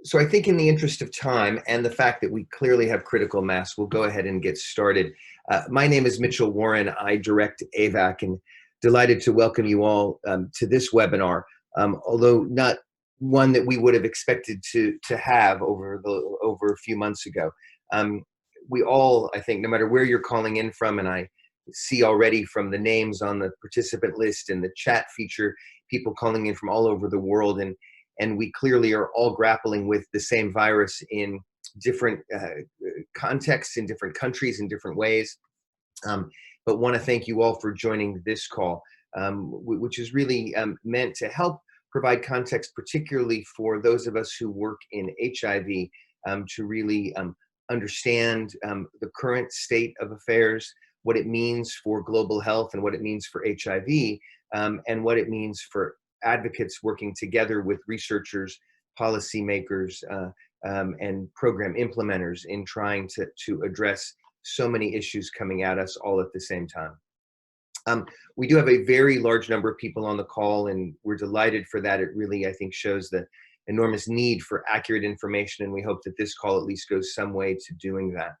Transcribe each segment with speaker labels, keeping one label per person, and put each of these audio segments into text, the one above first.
Speaker 1: So I think in the interest of time and the fact that we clearly have critical mass, we'll go ahead and get started. My name is Mitchell Warren. I direct AVAC and delighted to welcome you all to this webinar, although not one that we would have expected to have over a few months ago. We all, I think, no matter where you're calling in from, and I see already from the names on the participant list and the chat feature, people calling in from all over the world, and we clearly are all grappling with the same virus in different contexts, in different countries, in different ways. But want to thank you all for joining this call, which is really meant to help provide context, particularly for those of us who work in HIV, to really understand the current state of affairs, what it means for global health and what it means for HIV, and what it means for advocates working together with researchers, policymakers, and program implementers in trying to address so many issues coming at us all at the same time. We do have a very large number of people on the call, and we're delighted for that. It really, I think, shows the enormous need for accurate information, and we hope that this call at least goes some way to doing that.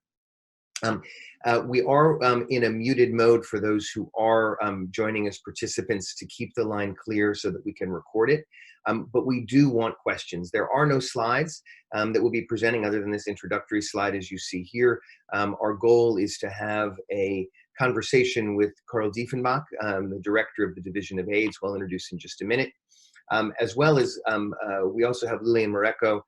Speaker 1: We are in a muted mode for those who are joining as participants to keep the line clear so that we can record it. But we do want questions. There are no slides that we'll be presenting other than this introductory slide as you see here. Our goal is to have a conversation with Carl Dieffenbach, the director of the Division of AIDS, who I'll introduce in just a minute. As well as we also have Lilian Mareko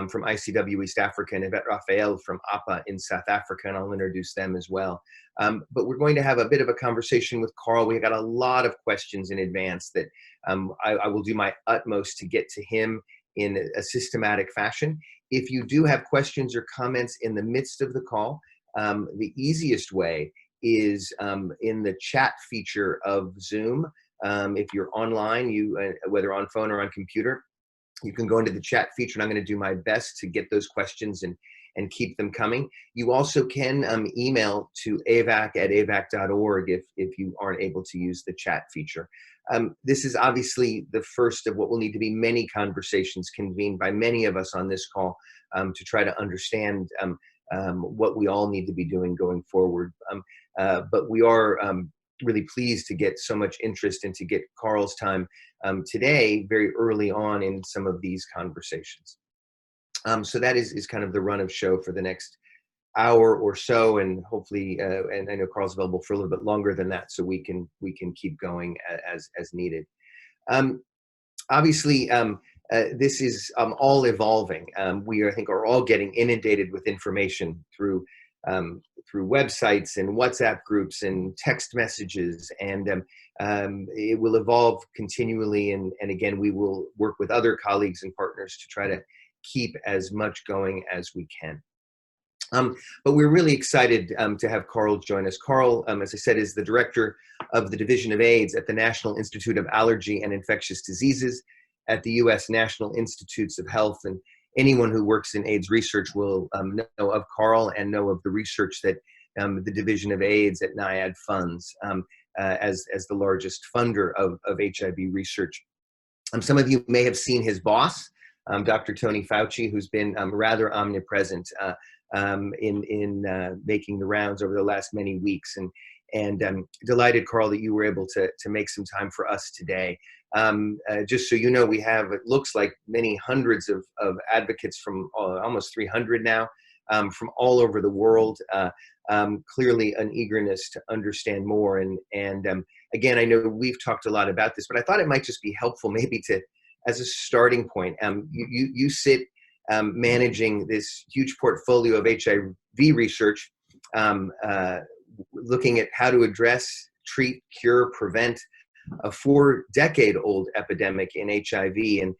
Speaker 1: from ICW East Africa and Yvette Raphael from APA in South Africa, and I'll introduce them as well. But we're going to have a bit of a conversation with Carl. We got a lot of questions in advance that I will do my utmost to get to him in a systematic fashion. If you do have questions or comments in the midst of the call, the easiest way is in the chat feature of Zoom. If you're online, whether on phone or on computer, you can go into the chat feature, and I'm going to do my best to get those questions and keep them coming. You also can email to avac@avac.org if you aren't able to use the chat feature. This is obviously the first of what will need to be many conversations convened by many of us on this call to try to understand what we all need to be doing going forward. But we are really pleased to get so much interest and to get Carl's time today very early on in some of these conversations. So that is kind of the run of show for the next hour or so, and hopefully, and I know Carl's available for a little bit longer than that, so we can keep going as needed. Obviously, this is all evolving. We, I think, are all getting inundated with information through websites and WhatsApp groups and text messages, and it will evolve continually. And again, we will work with other colleagues and partners to try to keep as much going as we can. But we're really excited to have Carl join us. Carl, as I said, is the director of the Division of AIDS at the National Institute of Allergy and Infectious Diseases at the U.S. National Institutes of Health. And anyone who works in AIDS research will know of Carl and know of the research that the Division of AIDS at NIAID funds as the largest funder of HIV research. Some of you may have seen his boss, Dr. Tony Fauci, who's been rather omnipresent in making the rounds over the last many weeks. And delighted, Carl, that you were able to make some time for us today. Just so you know, we have, it looks like, many hundreds of advocates from almost 300 now, from all over the world. Clearly an eagerness to understand more. And again, I know we've talked a lot about this, but I thought it might just be helpful maybe to, as a starting point, you sit managing this huge portfolio of HIV research, looking at how to address, treat, cure, prevent a 4-decade-old epidemic in HIV. And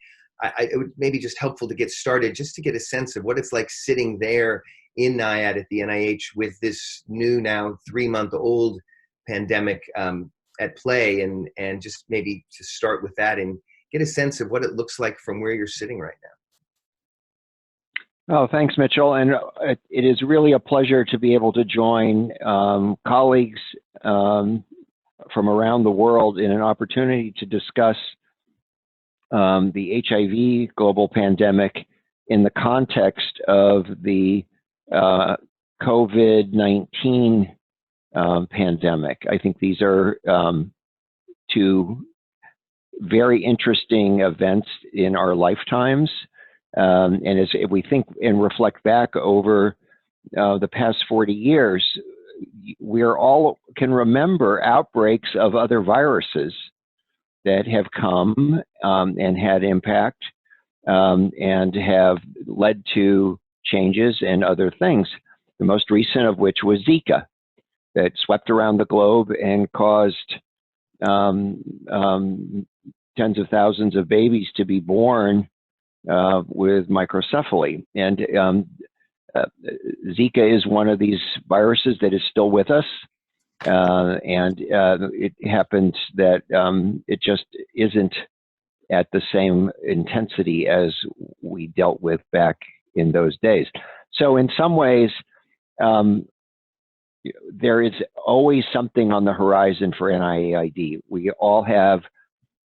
Speaker 1: it would maybe just helpful to get started, just to get a sense of what it's like sitting there in NIAID at the NIH with this new, now 3-month-old pandemic at play, and just maybe to start with that and get a sense of what it looks like from where you're sitting right now.
Speaker 2: Oh, thanks, Mitchell. And it is really a pleasure to be able to join colleagues from around the world in an opportunity to discuss the HIV global pandemic in the context of the COVID-19 pandemic. I think these are two very interesting events in our lifetimes. And as we think and reflect back over the past 40 years, we're all can remember outbreaks of other viruses that have come and had impact and have led to changes and other things. The most recent of which was Zika, that swept around the globe and caused tens of thousands of babies to be born with microcephaly. And Zika is one of these viruses that is still with us. And it happens that it just isn't at the same intensity as we dealt with back in those days. So in some ways, there is always something on the horizon for NIAID. We all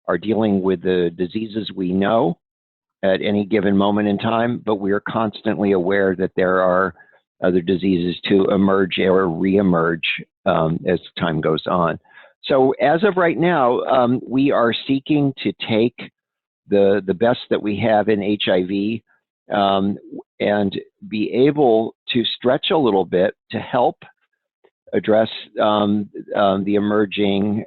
Speaker 2: are dealing with the diseases we know at any given moment in time, but we are constantly aware that there are other diseases to emerge or reemerge as time goes on. So as of right now, we are seeking to take the best that we have in HIV and be able to stretch a little bit to help address the emerging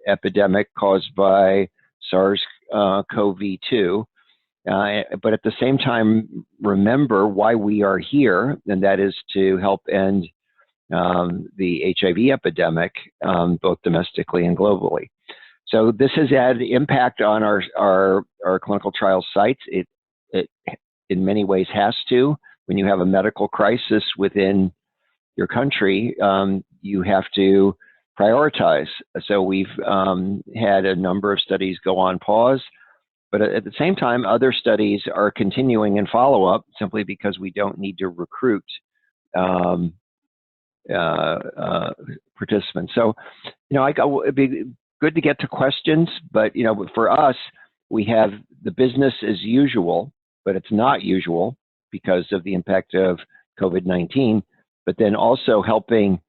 Speaker 2: epidemic caused by SARS-CoV-2, but at the same time, remember why we are here, and that is to help end the HIV epidemic, both domestically and globally. So this has had impact on our clinical trial sites. It in many ways has to. When you have a medical crisis within your country, you have to prioritize. So we've had a number of studies go on pause, but at the same time, other studies are continuing in follow-up simply because we don't need to recruit participants. So, it'd be good to get to questions, but, for us, we have the business as usual, but it's not usual because of the impact of COVID-19, but then also helping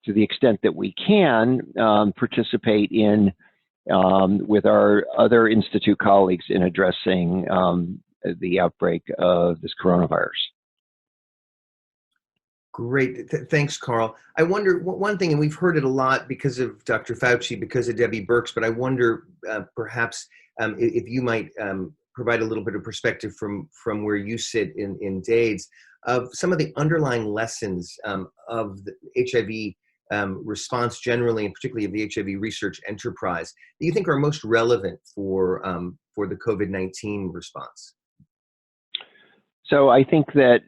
Speaker 2: to the extent that we can participate in with our other institute colleagues in addressing the outbreak of this coronavirus.
Speaker 1: Great. Thanks, Carl. I wonder, one thing, and we've heard it a lot because of Dr. Fauci, because of Debbie Birx, but I wonder perhaps if you might provide a little bit of perspective from where you sit in DAIDS of some of the underlying lessons of the HIV response generally, and particularly of the HIV research enterprise, that you think are most relevant for the COVID-19 response?
Speaker 2: So I think that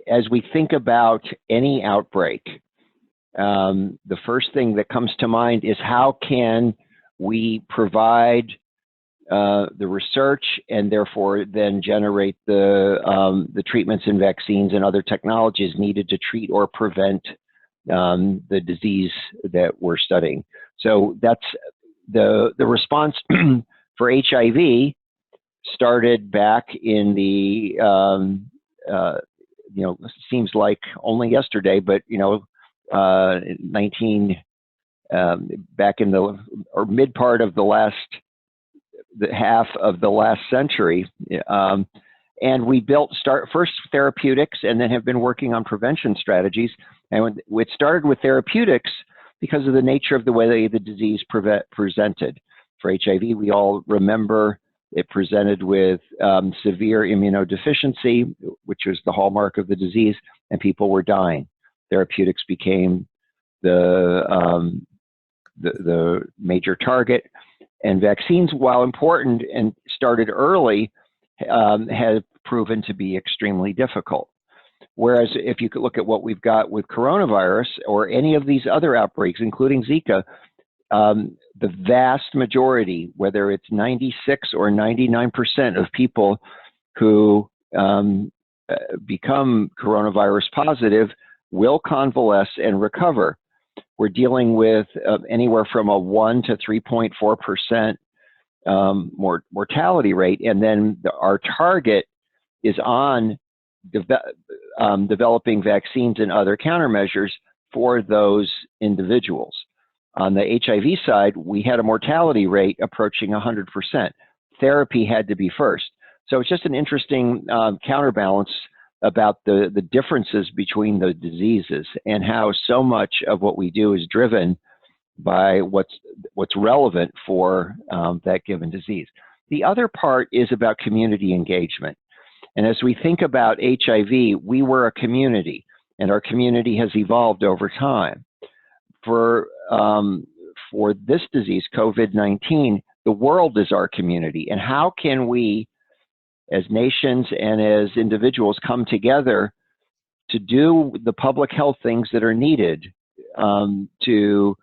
Speaker 2: as we think about any outbreak, the first thing that comes to mind is how can we provide the research and therefore then generate the treatments and vaccines and other technologies needed to treat or prevent the disease that we're studying. So that's the response for HIV started back in the seems like only yesterday, but back in the mid part of the half of the last century, and we built first therapeutics and then have been working on prevention strategies. And it started with therapeutics because of the nature of the way the disease presented. For HIV, we all remember it presented with severe immunodeficiency, which was the hallmark of the disease, and people were dying. Therapeutics became the major target, and vaccines, while important and started early, have proven to be extremely difficult. Whereas if you could look at what we've got with coronavirus or any of these other outbreaks, including Zika, the vast majority, whether it's 96 or 99% of people who become coronavirus positive will convalesce and recover. We're dealing with anywhere from a 1 to 3.4% mortality rate, and then our target is on developing vaccines and other countermeasures for those individuals. On the HIV side, we had a mortality rate approaching 100%. Therapy had to be first. So it's just an interesting counterbalance about the differences between the diseases and how so much of what we do is driven by what's relevant for that given disease. The other part is about community engagement. And as we think about HIV, we were a community, and our community has evolved over time. For this disease, COVID-19, the world is our community. And how can we, as nations and as individuals, come together to do the public health things that are needed, to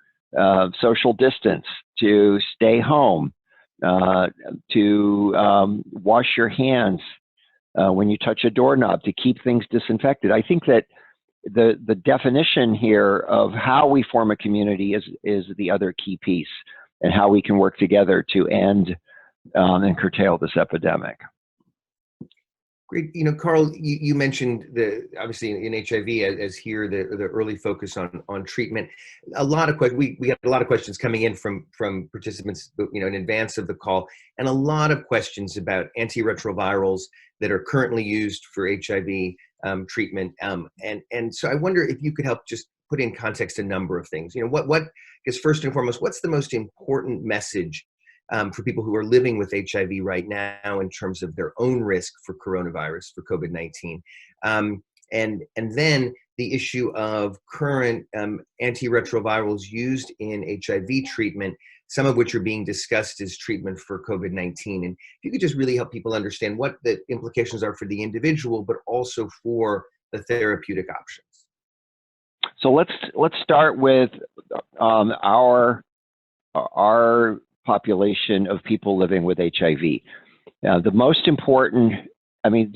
Speaker 2: social distance, to stay home, to wash your hands when you touch a doorknob, to keep things disinfected. I think that the definition here of how we form a community is the other key piece, and how we can work together to end and curtail this epidemic.
Speaker 1: Great. You know, Carl, you mentioned obviously in HIV as here the early focus on treatment. A lot of we had a lot of questions coming in from participants, you know, in advance of the call, and a lot of questions about antiretrovirals that are currently used for HIV treatment. And so I wonder if you could help just put in context a number of things. You know, what is first and foremost, what's the most important message for people who are living with HIV right now in terms of their own risk for coronavirus, for COVID-19? And then the issue of current antiretrovirals used in HIV treatment, some of which are being discussed as treatment for COVID-19. And if you could just really help people understand what the implications are for the individual, but also for the therapeutic options.
Speaker 2: So let's start with our population of people living with HIV. The most important,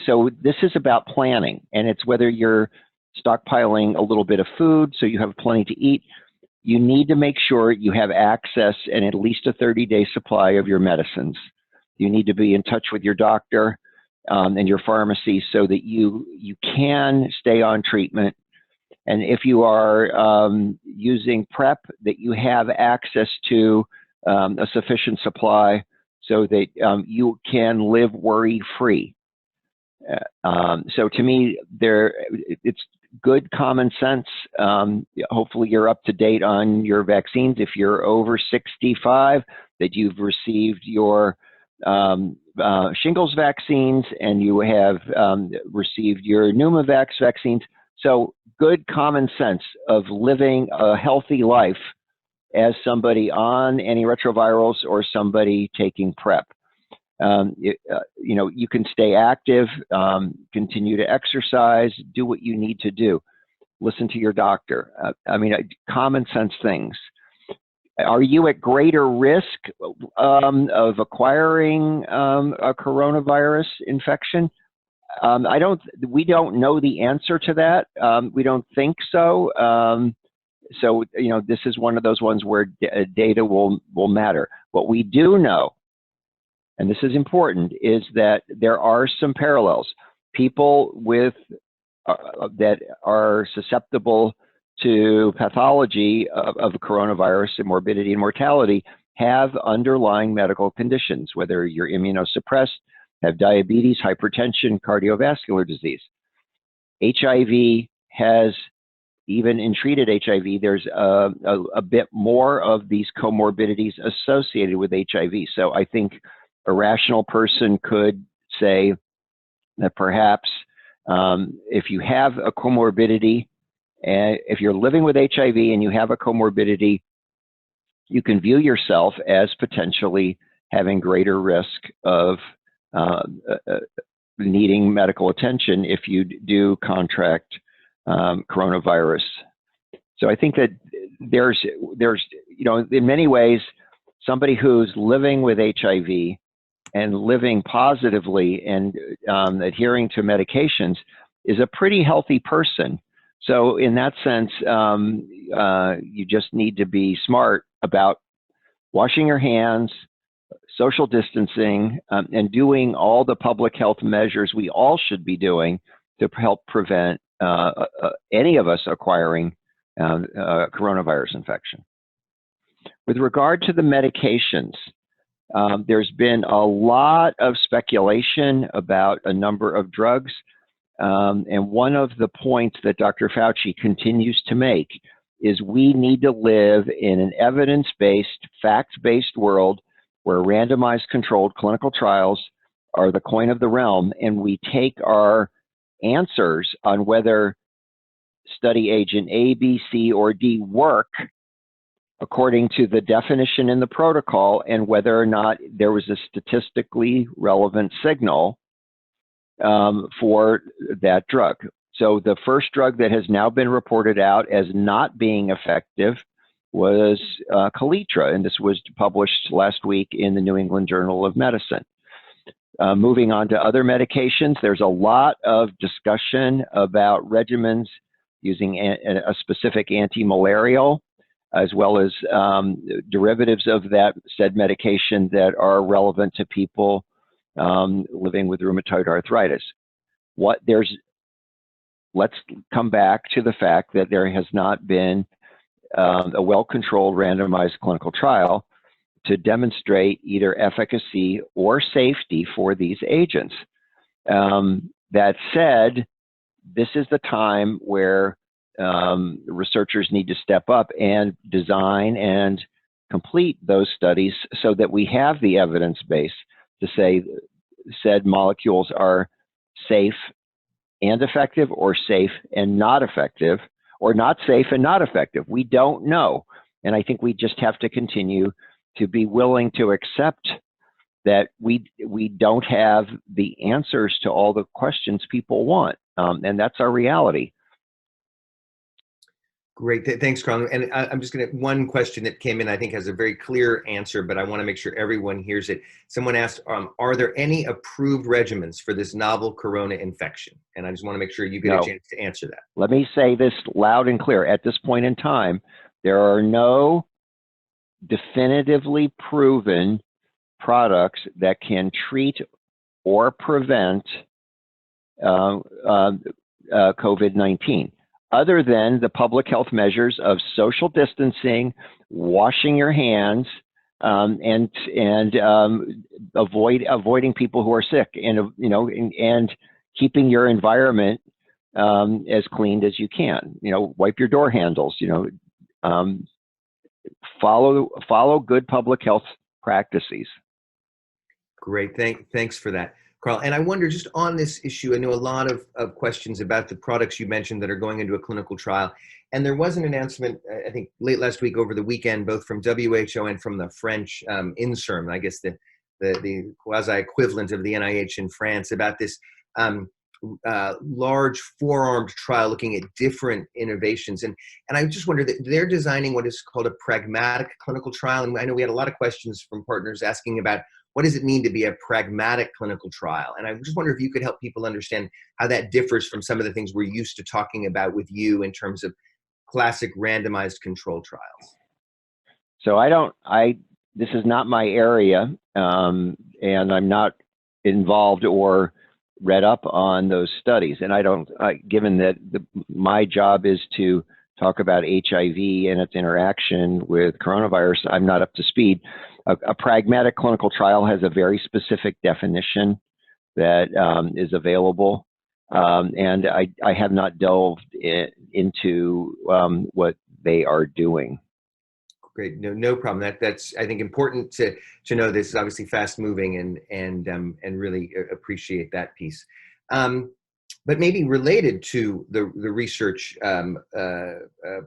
Speaker 2: so this is about planning, and it's whether you're stockpiling a little bit of food so you have plenty to eat. You need to make sure you have access and at least a 30-day supply of your medicines. You need to be in touch with your doctor and your pharmacy so that you can stay on treatment. And if you are using PrEP, that you have access to a sufficient supply so that you can live worry-free. So to me, it's good common sense. Hopefully you're up to date on your vaccines. If you're over 65, that you've received your shingles vaccines and you have received your Pneumovax vaccines. So good common sense of living a healthy life as somebody on antiretrovirals or somebody taking PrEP. You can stay active, continue to exercise, do what you need to do. Listen to your doctor. Common sense things. Are you at greater risk of acquiring a coronavirus infection? We don't know the answer to that. We don't think so. So, this is one of those ones where data will matter. What we do know, and this is important, is that there are some parallels. People with that are susceptible to pathology of coronavirus and morbidity and mortality have underlying medical conditions, whether you're immunosuppressed, have diabetes, hypertension, cardiovascular disease. HIV has, even in treated HIV, there's a bit more of these comorbidities associated with HIV. So I think a rational person could say that perhaps if you have a comorbidity, and if you're living with HIV and you have a comorbidity, you can view yourself as potentially having greater risk of needing medical attention if you do contract coronavirus. So I think that there's in many ways, somebody who's living with HIV and living positively and adhering to medications is a pretty healthy person. So in that sense, you just need to be smart about washing your hands, social distancing, and doing all the public health measures we all should be doing to help prevent any of us acquiring coronavirus infection. With regard to the medications, there's been a lot of speculation about a number of drugs, and one of the points that Dr. Fauci continues to make is we need to live in an evidence-based, fact-based world where randomized controlled clinical trials are the coin of the realm, and we take our answers on whether study agent A, B, C, or D work according to the definition in the protocol and whether or not there was a statistically relevant signal for that drug. So the first drug that has now been reported out as not being effective was Kaletra, and this was published last week in the New England Journal of Medicine. Moving on to other medications, there's a lot of discussion about regimens using a specific anti-malarial, as well as derivatives of that said medication that are relevant to people living with rheumatoid arthritis. Let's come back to the fact that there has not been a well-controlled randomized clinical trial to demonstrate either efficacy or safety for these agents. That said, this is the time where researchers need to step up and design and complete those studies so that we have the evidence base to say said molecules are safe and effective, or safe and not effective, or not safe and not effective. We don't know. And I think we just have to continue to be willing to accept that we don't have the answers to all the questions people want. And that's our reality.
Speaker 1: Great, thanks, Carl. And I'm just going to, one question that came in, I think has a very clear answer, but I want to make sure everyone hears it. Someone asked, are there any approved regimens for this novel corona infection? And I just want to make sure you get a chance to answer that.
Speaker 2: Let me say this loud and clear. At this point in time, there are no definitively proven products that can treat or prevent COVID-19. Other than the public health measures of social distancing, washing your hands, and avoiding people who are sick, and keeping your environment as clean as you can. Wipe your door handles. Follow good public health practices.
Speaker 1: Great, thanks for that, Carl. And I wonder, just on this issue, I know a lot of questions about the products you mentioned that are going into a clinical trial. And there was an announcement, I think, late last week over the weekend, both from WHO and from the French INSERM, I guess the quasi-equivalent of the NIH in France, about this large four-armed trial looking at different innovations. And I just wonder that they're designing what is called a pragmatic clinical trial. And I know we had a lot of questions from partners asking about what does it mean to be a pragmatic clinical trial? And I just wonder if you could help people understand how that differs from some of the things we're used to talking about with you in terms of classic randomized control trials.
Speaker 2: So this is not my area, and I'm not involved or read up on those studies. And given that my job is to talk about HIV and its interaction with coronavirus, I'm not up to speed. A pragmatic clinical trial has a very specific definition that is available, and I have not delved into what they are doing.
Speaker 1: Great, no problem. That's I think important to know. This is obviously fast moving, and really appreciate that piece. But maybe related to the research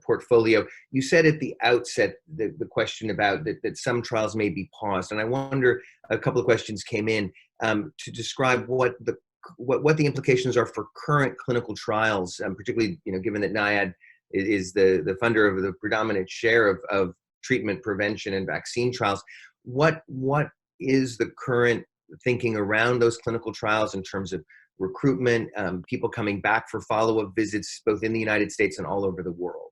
Speaker 1: portfolio, you said at the outset the question about that some trials may be paused, and I wonder, a couple of questions came in to describe what the implications are for current clinical trials, particularly given that NIAID is the funder of the predominant share of treatment, prevention, and vaccine trials. What is the current thinking around those clinical trials in terms of recruitment, people coming back for follow-up visits, both in the United States and all over the world?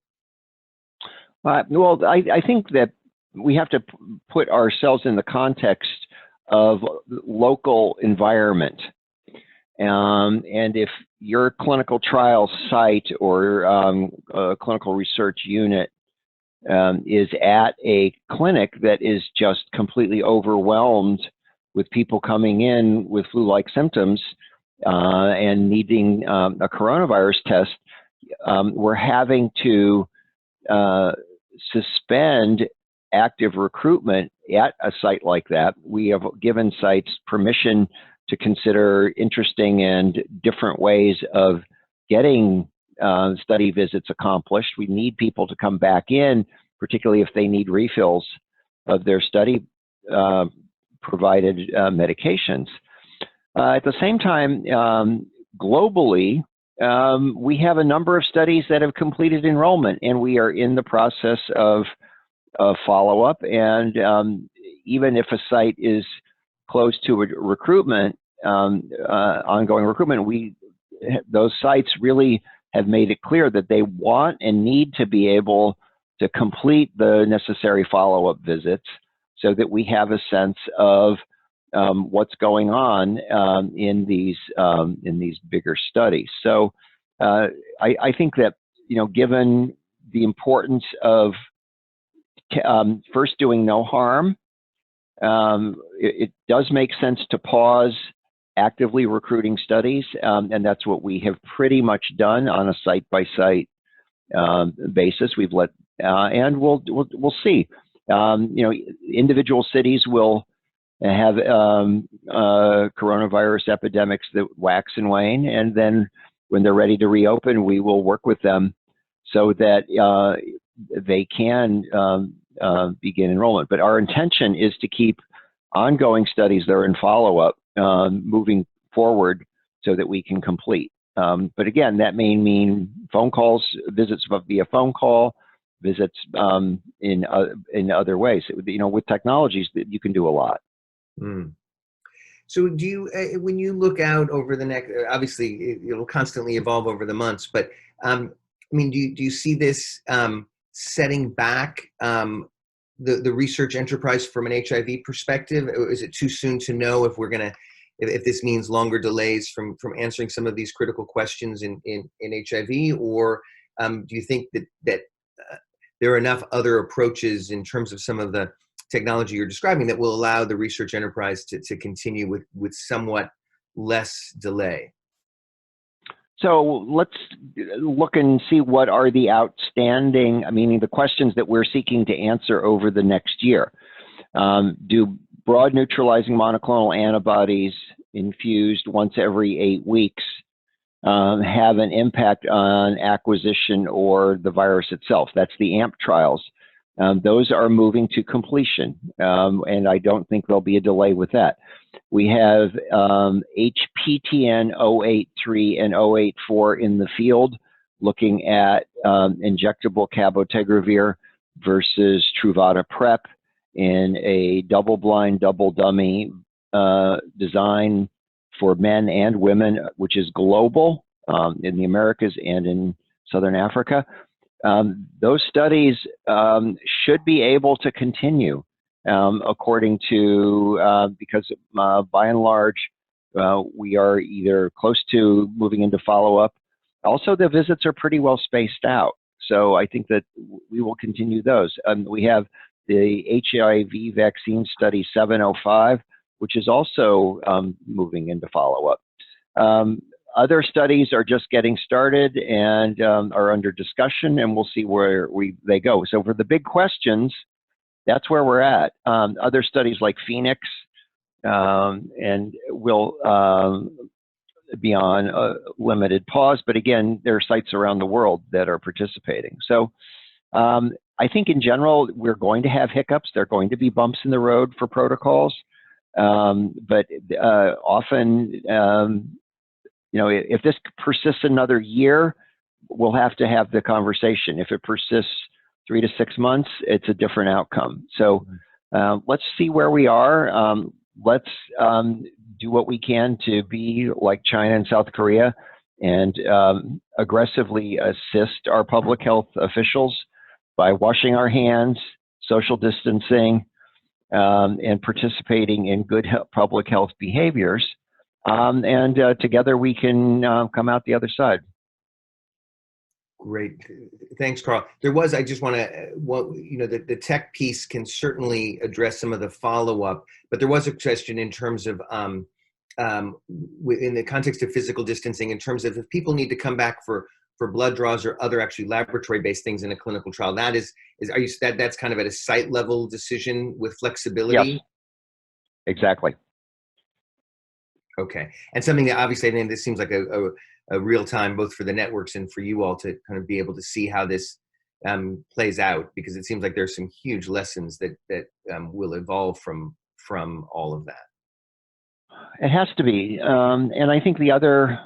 Speaker 2: Well, I think that we have to put ourselves in the context of local environment. And if your clinical trial site or a clinical research unit is at a clinic that is just completely overwhelmed with people coming in with flu-like symptoms and needing a coronavirus test, we're having to suspend active recruitment at a site like that. We have given sites permission to consider interesting and different ways of getting study visits accomplished. We need people to come back in, particularly if they need refills of their study provided medications. At the same time, globally, we have a number of studies that have completed enrollment, and we are in the process of follow-up. And even if a site is close to a recruitment, ongoing recruitment, those sites really have made it clear that they want and need to be able to complete the necessary follow-up visits so that we have a sense of what's going on in these bigger studies. So I think that, given the importance of first doing no harm, it does make sense to pause actively recruiting studies, and that's what we have pretty much done on a site-by-site basis. We've let, and we'll see. Individual cities will have coronavirus epidemics that wax and wane, and then when they're ready to reopen, we will work with them so that they can begin enrollment. But our intention is to keep ongoing studies that are in follow-up moving forward so that we can complete. But again, that may mean phone calls, visits via phone call, visits in other ways. With technologies, you can do a lot.
Speaker 1: Mm. So do you, when you look out over the next, obviously it'll constantly evolve over the months, but do you see this setting back the research enterprise from an HIV perspective? Or is it too soon to know if we're going to, if this means longer delays from answering some of these critical questions in HIV? Or do you think that there are enough other approaches in terms of some of the technology you're describing that will allow the research enterprise to continue with somewhat less delay?
Speaker 2: So let's look and see what are the outstanding, meaning the questions that we're seeking to answer over the next year. Do broad neutralizing monoclonal antibodies infused once every 8 weeks have an impact on acquisition or the virus itself? That's the AMP trials. Those are moving to completion, and I don't think there'll be a delay with that. We have HPTN 083 and 084 in the field looking at injectable cabotegravir versus Truvada PrEP in a double-blind, double-dummy design for men and women, which is global in the Americas and in Southern Africa. Those studies should be able to continue according to, because by and large, we are either close to moving into follow-up. Also, the visits are pretty well spaced out. So I think that we will continue those. We have the HIV vaccine study 705, which is also moving into follow-up. Other studies are just getting started and are under discussion, and we'll see where they go. So for the big questions, that's where we're at. Other studies like Phoenix and will be on a limited pause, but again, there are sites around the world that are participating. So I think in general, we're going to have hiccups. There are going to be bumps in the road for protocols, but often, if this persists another year, we'll have to have the conversation. If it persists 3 to 6 months, it's a different outcome. So let's see where we are. Let's do what we can to be like China and South Korea and aggressively assist our public health officials by washing our hands, social distancing, and participating in good public health behaviors. And together we can come out the other side.
Speaker 1: Great. Thanks, Carl. I just want to, the tech piece can certainly address some of the follow-up, but there was a question in terms of, in the context of physical distancing, in terms of if people need to come back for blood draws or other actually laboratory-based things in a clinical trial, that's kind of at a site level decision with flexibility?
Speaker 2: Yes, exactly.
Speaker 1: Okay. And something that obviously, I think this seems like a real time, both for the networks and for you all to kind of be able to see how this plays out, because it seems like there's some huge lessons that will evolve from all of that.
Speaker 2: It has to be. And I think the other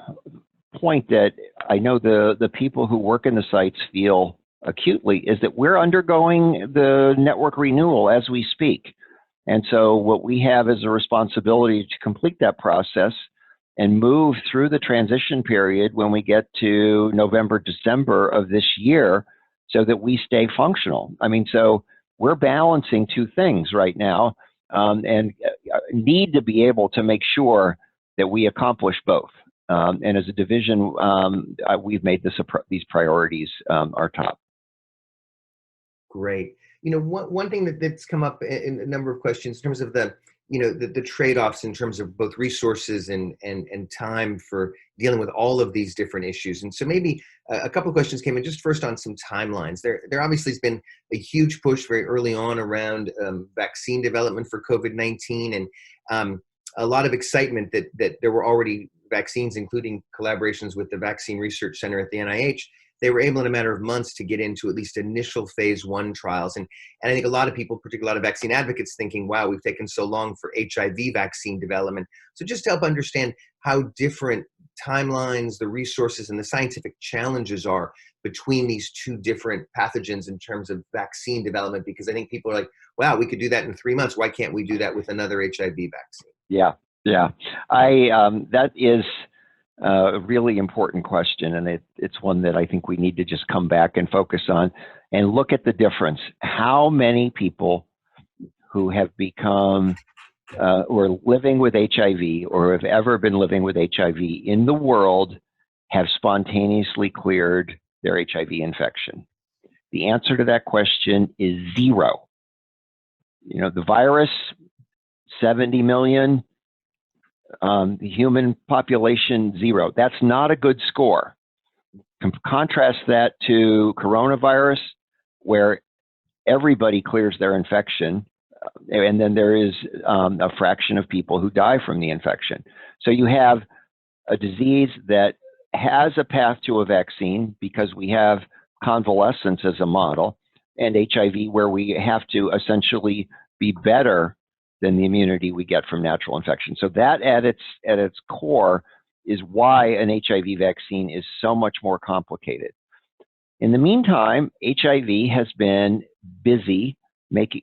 Speaker 2: point that I know the people who work in the sites feel acutely is that we're undergoing the network renewal as we speak. And so what we have is a responsibility to complete that process and move through the transition period when we get to November, December of this year so that we stay functional. I mean, so we're balancing two things right now and need to be able to make sure that we accomplish both. And as a division, we've made these priorities our top.
Speaker 1: Great. One thing that's come up in a number of questions in terms of the trade-offs in terms of both resources and time for dealing with all of these different issues. And so maybe a couple of questions came in just first on some timelines. There obviously has been a huge push very early on around vaccine development for COVID-19 and a lot of excitement that there were already vaccines, including collaborations with the Vaccine Research Center at the NIH. They were able in a matter of months to get into at least initial phase 1 trials. And I think a lot of people, particularly a lot of vaccine advocates, thinking, wow, we've taken so long for HIV vaccine development. So just to help understand how different timelines, the resources, and the scientific challenges are between these two different pathogens in terms of vaccine development, because I think people are like, wow, we could do that in 3 months. Why can't we do that with another HIV vaccine?
Speaker 2: Yeah. That is a really important question, and it's one that I think we need to just come back and focus on and look at the difference. How many people who have become or are living with HIV or have ever been living with HIV in the world have spontaneously cleared their HIV infection? The answer to that question is 0. The virus, 70 million. The human population, 0. That's not a good score. Contrast that to coronavirus, where everybody clears their infection, and then there is a fraction of people who die from the infection. So you have a disease that has a path to a vaccine because we have convalescence as a model, and HIV where we have to essentially be better than the immunity we get from natural infection. So that at its core is why an HIV vaccine is so much more complicated. In the meantime, HIV has been busy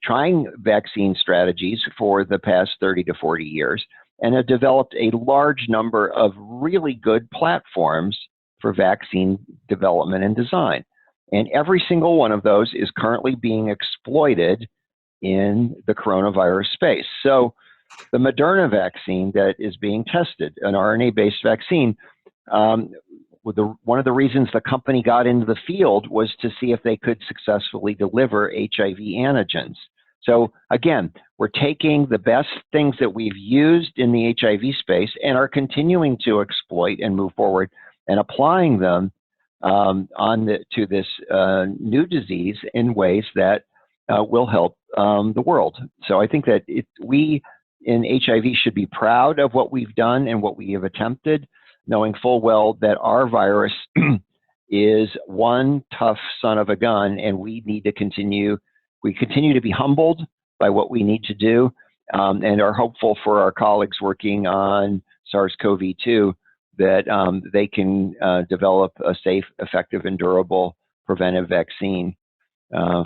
Speaker 2: trying vaccine strategies for the past 30 to 40 years and have developed a large number of really good platforms for vaccine development and design. And every single one of those is currently being exploited in the coronavirus space. So the Moderna vaccine that is being tested, an RNA-based vaccine, one of the reasons the company got into the field was to see if they could successfully deliver HIV antigens. So again, we're taking the best things that we've used in the HIV space and are continuing to exploit and move forward and applying them to this new disease in ways that will help the world. So I think that we in HIV should be proud of what we've done and what we have attempted, knowing full well that our virus is one tough son of a gun, and we continue to be humbled by what we need to do, and are hopeful for our colleagues working on SARS-CoV-2 that they can develop a safe, effective, and durable preventive vaccine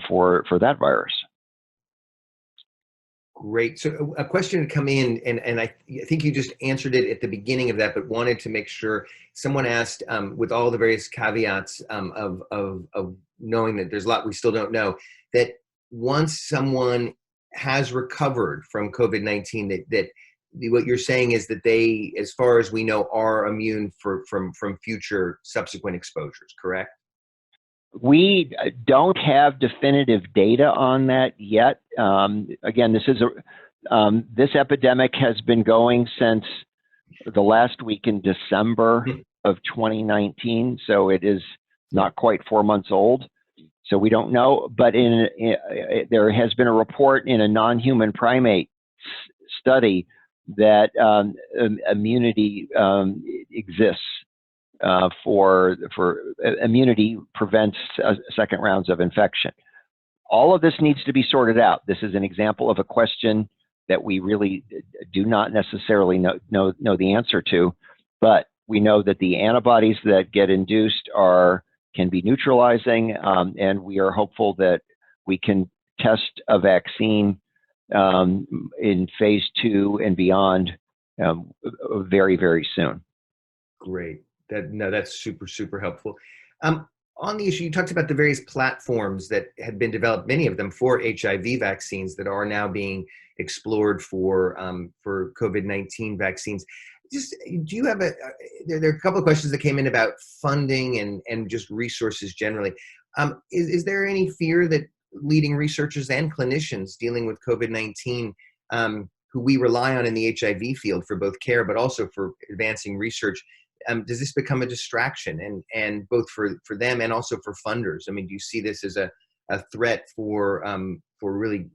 Speaker 2: for that virus.
Speaker 1: Great. So a question had come in, and I think you just answered it at the beginning of that, but wanted to make sure. Someone asked, with all the various caveats of knowing that there's a lot we still don't know, that once someone has recovered from COVID-19, that what you're saying is that they, as far as we know, are immune from future subsequent exposures, correct?
Speaker 2: We don't have definitive data on that yet. Again, this epidemic has been going since the last week in December of 2019, so it is not quite 4 months old. So we don't know, but there has been a report in a non-human primate study that immunity exists. For immunity prevents second rounds of infection. All of this needs to be sorted out. This is an example of a question that we really do not necessarily know the answer to, but we know that the antibodies that get induced can be neutralizing, and we are hopeful that we can test a vaccine in phase 2 and beyond very, very soon.
Speaker 1: Great. That's super helpful. On the issue, you talked about the various platforms that had been developed, many of them for HIV vaccines, that are now being explored for COVID-19 vaccines. Just, do you have there are a couple of questions that came in about funding and just resources generally. Is there any fear that leading researchers and clinicians dealing with COVID-19, who we rely on in the HIV field for both care but also for advancing research, does this become a distraction, and both for them and also for funders? I mean, do you see this as a threat for really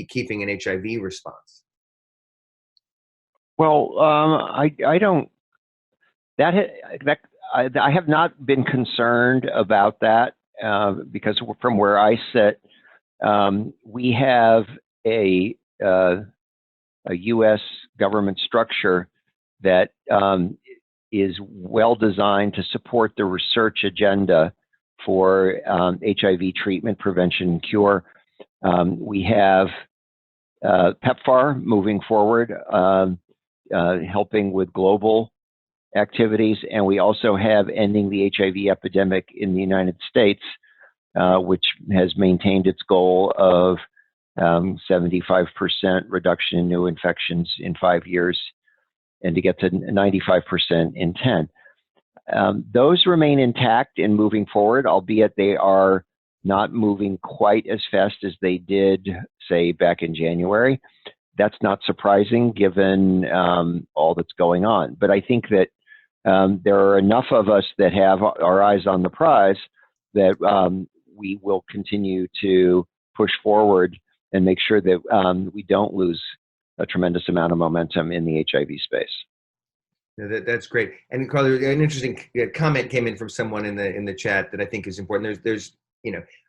Speaker 1: keeping an HIV response?
Speaker 2: Well, I don't. I have not been concerned about that because from where I sit, we have a U.S. government structure that is well designed to support the research agenda for HIV treatment, prevention, and cure. We have PEPFAR moving forward, helping with global activities, and we also have Ending the HIV Epidemic in the United States, which has maintained its goal of 75% reduction in new infections in 5 years, and to get to 95% in 10. Those remain intact and moving forward, albeit they are not moving quite as fast as they did, say, back in January. That's not surprising given all that's going on. But I think that there are enough of us that have our eyes on the prize that we will continue to push forward and make sure that we don't lose a tremendous amount of momentum in the HIV space.
Speaker 1: That's great. And Carl, an interesting comment came in from someone in the chat that I think is important. There's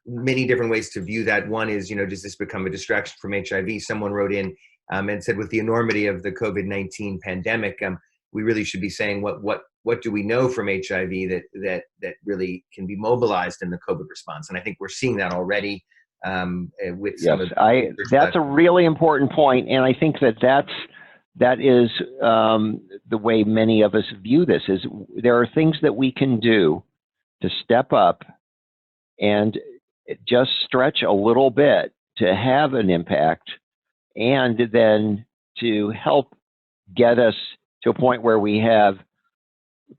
Speaker 1: many different ways to view that. One is, does this become a distraction from HIV? Someone wrote in and said, with the enormity of the COVID-19 pandemic, we really should be saying what do we know from HIV that really can be mobilized in the COVID response? And I think we're seeing that already. With some of
Speaker 2: that's a really important point, and I think that is the way many of us view this. Is there are things that we can do to step up and just stretch a little bit to have an impact, and then to help get us to a point where we have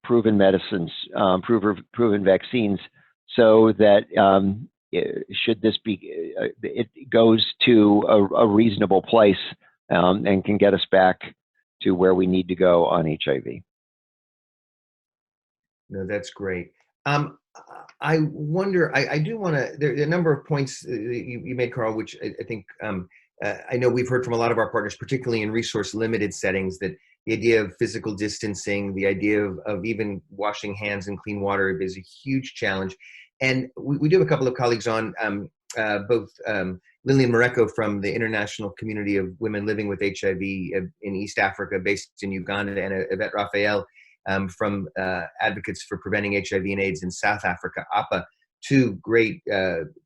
Speaker 2: proven medicines, proven vaccines, so that should this be, it goes to a reasonable place and can get us back to where we need to go on HIV.
Speaker 1: No, that's great. I wonder, I do want to, there are a number of points you made, Carl, which I think, I know we've heard from a lot of our partners, particularly in resource limited settings, that the idea of physical distancing, the idea of even washing hands in clean water is a huge challenge. And we do have a couple of colleagues on, both Lillian Mareko from the International Community of Women Living with HIV in East Africa, based in Uganda, and Yvette Raphael from Advocates for Preventing HIV and AIDS in South Africa, APA, two great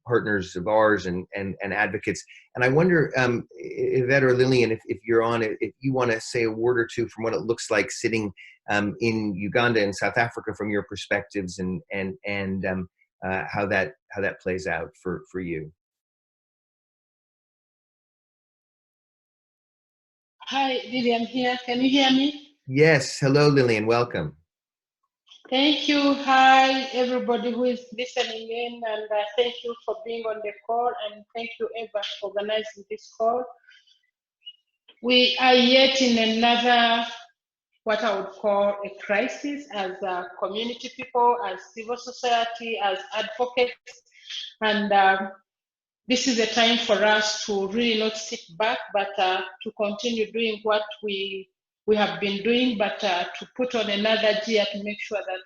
Speaker 1: partners of ours and advocates. And I wonder, Yvette or Lillian, if you're on, if you want to say a word or two from what it looks like sitting in Uganda and South Africa from your perspectives, and how that plays out for you.
Speaker 3: Hi, Lillian here. Can you hear me?
Speaker 1: Yes. Hello, Lillian. Welcome.
Speaker 3: Thank you. Hi, everybody who is listening in, and thank you for being on the call, and thank you, Eva, for organizing this call. We are yet in another, what I would call a crisis as community people, as civil society, as advocates, and this is a time for us to really not sit back, but to continue doing what we have been doing, but to put on another gear to make sure that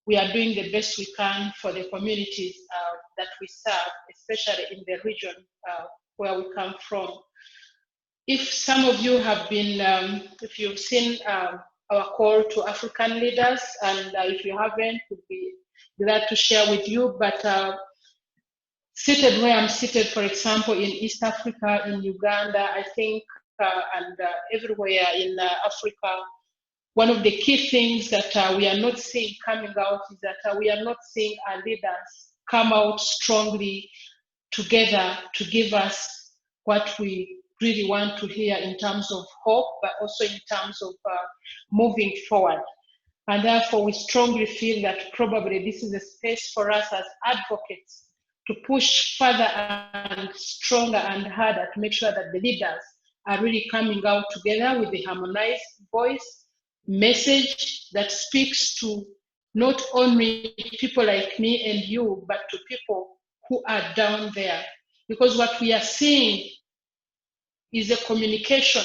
Speaker 3: we are doing the best we can for the communities that we serve, especially in the region where we come from. If some of you have been, if you've seen our call to African leaders, and if you haven't, we'd be glad to share with you, but seated where I'm seated, for example, in East Africa, in Uganda, I think, and everywhere in Africa, one of the key things that we are not seeing coming out is that we are not seeing our leaders come out strongly together to give us what we really want to hear in terms of hope, but also in terms of moving forward. And therefore, we strongly feel that probably this is a space for us as advocates to push further and stronger and harder to make sure that the leaders are really coming out together with a harmonized voice, message that speaks to not only people like me and you, but to people who are down there. Because what we are seeing is a communication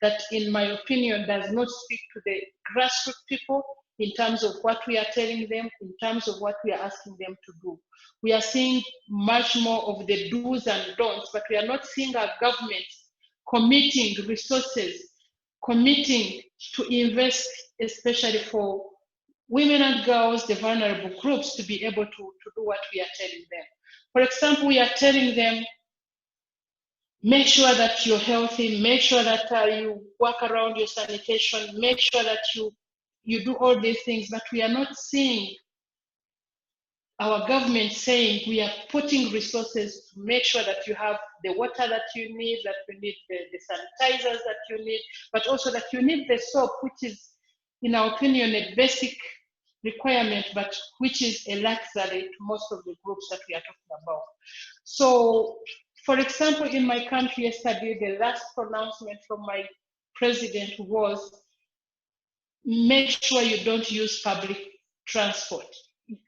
Speaker 3: that, in my opinion, does not speak to the grassroots people in terms of what we are telling them, in terms of what we are asking them to do. We are seeing much more of the do's and don'ts, but we are not seeing our governments committing resources, committing to invest, especially for women and girls, the vulnerable groups, to be able to do what we are telling them. For example, we are telling them, make sure that you're healthy, make sure that you work around your sanitation, make sure that you do all these things, but we are not seeing our government saying we are putting resources to make sure that you have the water that you need, that you need the sanitizers that you need, but also that you need the soap, which is, in our opinion, a basic requirement, but which is a luxury to most of the groups that we are talking about. So, for example, in my country yesterday, the last pronouncement from my president was, make sure you don't use public transport.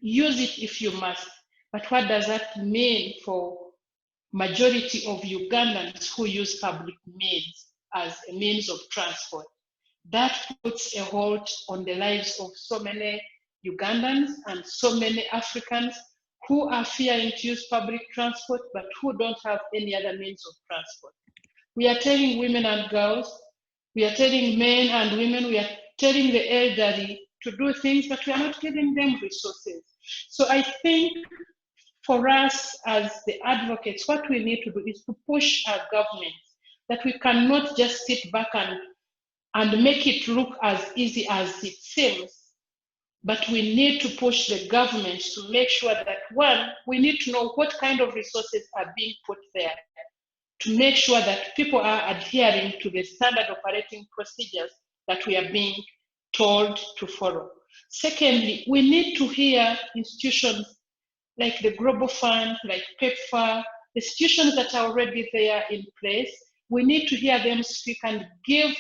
Speaker 3: Use it if you must. But what does that mean for majority of Ugandans who use public means as a means of transport? That puts a hold on the lives of so many Ugandans and so many Africans who are fearing to use public transport, but who don't have any other means of transport. We are telling women and girls, we are telling men and women, we are telling the elderly to do things, but we are not giving them resources. So I think for us as the advocates, what we need to do is to push our governments, that we cannot just sit back and make it look as easy as it seems, but we need to push the governments to make sure that, one, we need to know what kind of resources are being put there to make sure that people are adhering to the standard operating procedures that we are being told to follow. Secondly, we need to hear institutions like the Global Fund, like PEPFAR, institutions that are already there in place. We need to hear them speak and give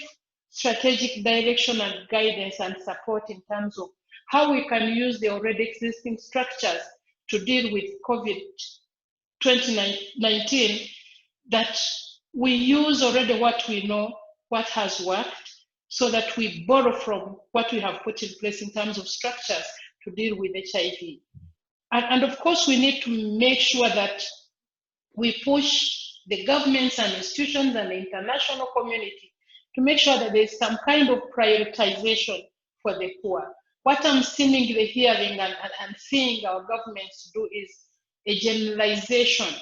Speaker 3: strategic direction and guidance and support in terms of how we can use the already existing structures to deal with COVID-19, that we use already what we know, what has worked, so that we borrow from what we have put in place in terms of structures to deal with HIV. And of course, we need to make sure that we push the governments and institutions and the international community to make sure that there's some kind of prioritization for the poor. What I'm seeing, the hearing and seeing our governments do is a generalization,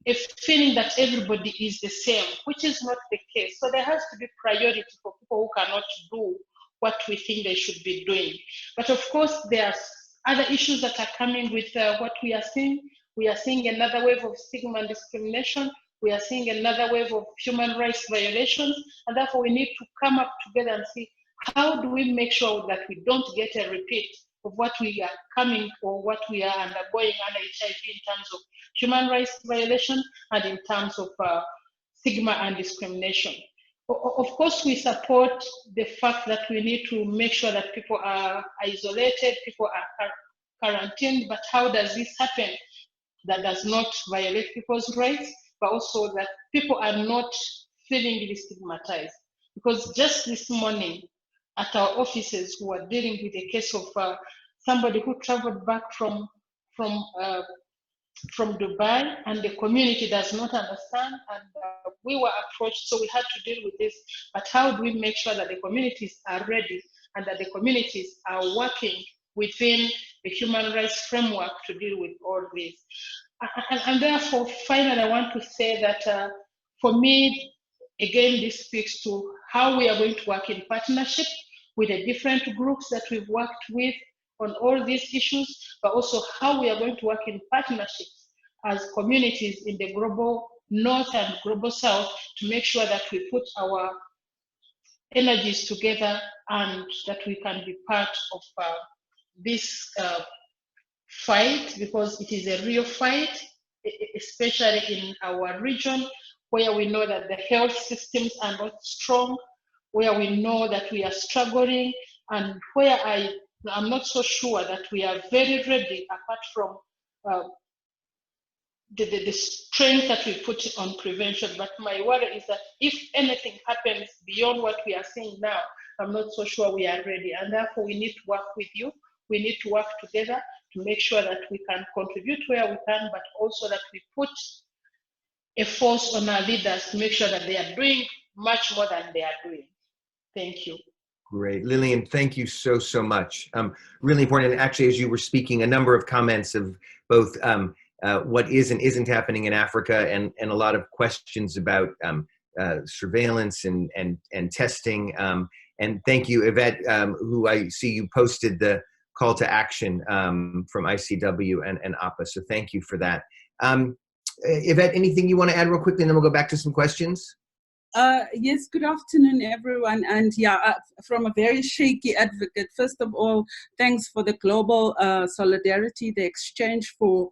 Speaker 3: a feeling that everybody is the same, which is not the case. So there has to be priority for people who cannot do what we think they should be doing. But of course, there are other issues that are coming with what we are seeing. We are seeing another wave of stigma and discrimination. We are seeing another wave of human rights violations, and therefore we need to come up together and see how do we make sure that we don't get a repeat of what we are coming or what we are undergoing under HIV in terms of human rights violation and in terms of stigma and discrimination. Of course, we support the fact that we need to make sure that people are isolated, people are quarantined, but how does this happen that does not violate people's rights, but also that people are not feeling really stigmatized? Because just this morning at our offices, we were dealing with a case of somebody who traveled back from Dubai, and the community does not understand, and we were approached, so we had to deal with this. But how do we make sure that the communities are ready and that the communities are working within the human rights framework to deal with all this? And therefore, finally, I want to say that for me, again, this speaks to how we are going to work in partnership with the different groups that we've worked with on all these issues, but also how we are going to work in partnerships as communities in the global north and global south to make sure that we put our energies together and that we can be part of this fight, because it is a real fight, especially in our region where we know that the health systems are not strong, where we know that we are struggling, and where I'm not so sure that we are very ready, apart from the strength that we put on prevention. But my worry is that if anything happens beyond what we are seeing now, I'm not so sure we are ready. And therefore, we need to work with you. We need to work together to make sure that we can contribute where we can, but also that we put a force on our leaders to make sure that they are doing much more than they are doing. Thank you.
Speaker 1: Great. Lillian, thank you so much. Really important. And actually, as you were speaking, a number of comments of both what is and isn't happening in Africa, and a lot of questions about surveillance and testing. And thank you, Yvette, who I see you posted the call to action from ICW and APA. So thank you for that. Yvette, anything you want to add real quickly, and then we'll go back to some questions?
Speaker 4: Yes, good afternoon, everyone. And yeah, from a very shaky advocate, first of all, thanks for the global solidarity, the exchange for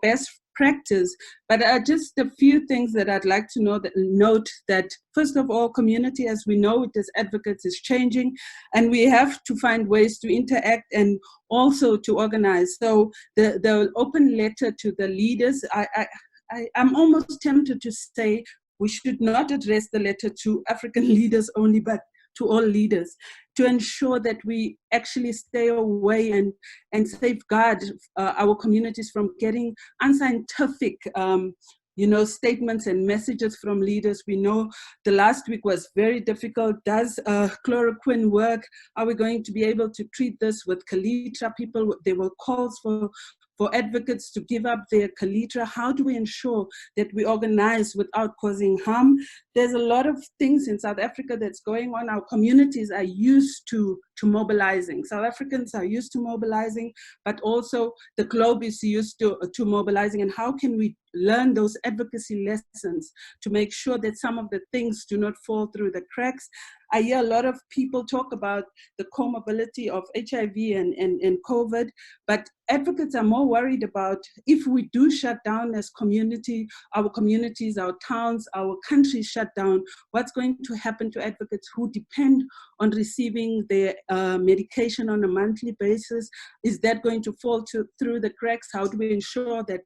Speaker 4: best practice. But just a few things that I'd like to note that, first of all, community, as we know it as advocates, is changing, and we have to find ways to interact and also to organize. So the open letter to the leaders, I'm almost tempted to say we should not address the letter to African leaders only, but to all leaders, to ensure that we actually stay away and safeguard our communities from getting unscientific statements and messages from leaders. We know the last week was very difficult. Does chloroquine work? Are we going to be able to treat this with Kaletra? People, there were calls for advocates to give up their Kaletra. How do we ensure that we organize without causing harm? There's a lot of things in South Africa that's going on. Our communities are used to mobilizing. South Africans are used to mobilizing, but also the globe is used to mobilizing. And how can we learn those advocacy lessons to make sure that some of the things do not fall through the cracks? I hear a lot of people talk about the comorbidity of HIV and COVID, but advocates are more worried about if we do shut down as community, our communities, our towns, our countries shut down, what's going to happen to advocates who depend on receiving their medication on a monthly basis? Is that going to fall through the cracks? How do we ensure that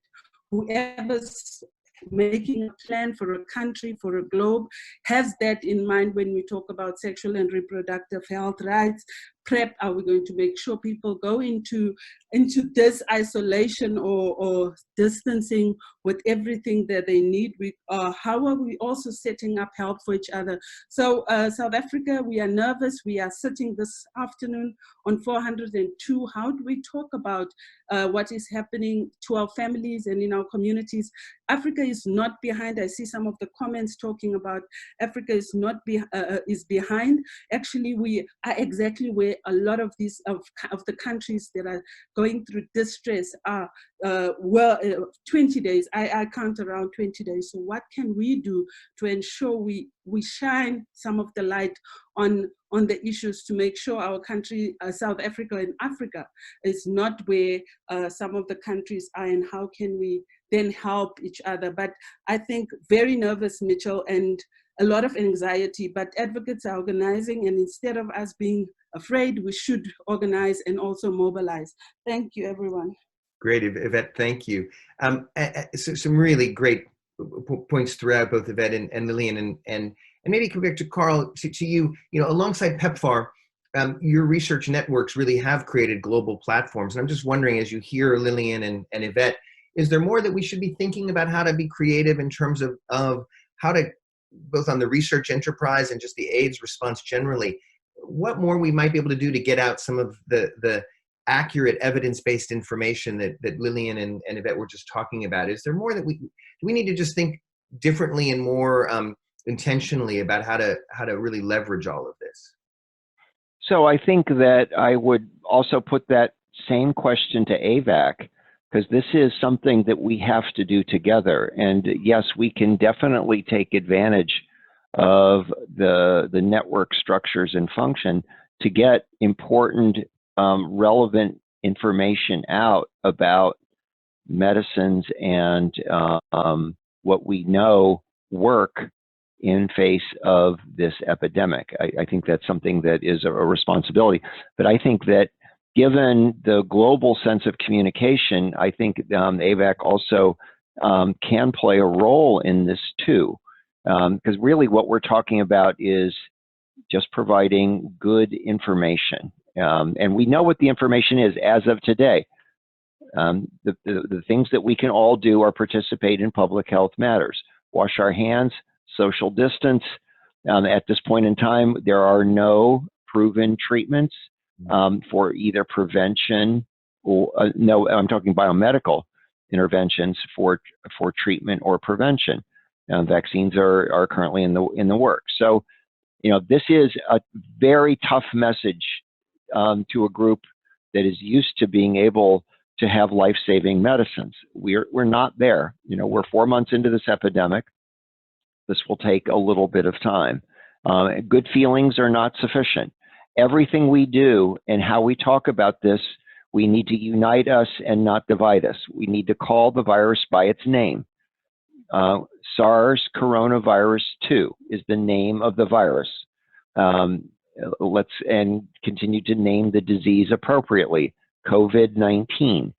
Speaker 4: whoever's making a plan for a country, for a globe, has that in mind when we talk about sexual and reproductive health rights? PrEP, are we going to make sure people go into this isolation or distancing with everything that they need? How are we also setting up help for each other? So South Africa, we are nervous. We are sitting this afternoon on 402. How do we talk about what is happening to our families and in our communities? Africa is not behind. I see some of the comments talking about Africa is not is behind. Actually, we are exactly where where a lot of these of the countries that are going through distress are 20 days. I count around 20 days. So what can we do to ensure we shine some of the light on the issues to make sure our country, South Africa and Africa, is not where some of the countries are, and how can we then help each other? But I think very nervous, Mitchell, and a lot of anxiety, but advocates are organizing, and instead of us being afraid, we should organize and also mobilize. Thank you, everyone. Great,
Speaker 1: Yvette, thank you. So some really great points throughout, both Yvette and Lillian, and maybe come back to Carl, to you, alongside PEPFAR, your research networks really have created global platforms. And I'm just wondering, as you hear Lillian and Yvette, is there more that we should be thinking about how to be creative in terms of how to, both on the research enterprise and just the AIDS response generally, what more we might be able to do to get out some of the accurate evidence-based information that Lillian and Yvette were just talking about? Is there more that we need to just think differently and more intentionally about how to really leverage all of this?
Speaker 2: So I think that I would also put that same question to AVAC, because this is something that we have to do together. And yes, we can definitely take advantage of the network structures and function to get important, relevant information out about medicines and what we know work in face of this epidemic. I think that's something that is a responsibility. But I think that given the global sense of communication, I think AVAC also can play a role in this too. Because really what we're talking about is just providing good information. And we know what the information is as of today. The things that we can all do are participate in public health matters. Wash our hands, social distance. At this point in time, there are no proven treatments for either prevention or no, I'm talking biomedical interventions for treatment or prevention. Vaccines are currently in the works. So, this is a very tough message to a group that is used to being able to have life-saving medicines. We're not there. We're 4 months into this epidemic. This will take a little bit of time. Good feelings are not sufficient. Everything we do and how we talk about this, we need to unite us and not divide us. We need to call the virus by its name. SARS coronavirus 2 is the name of the virus. Let's continue to name the disease appropriately. COVID-19.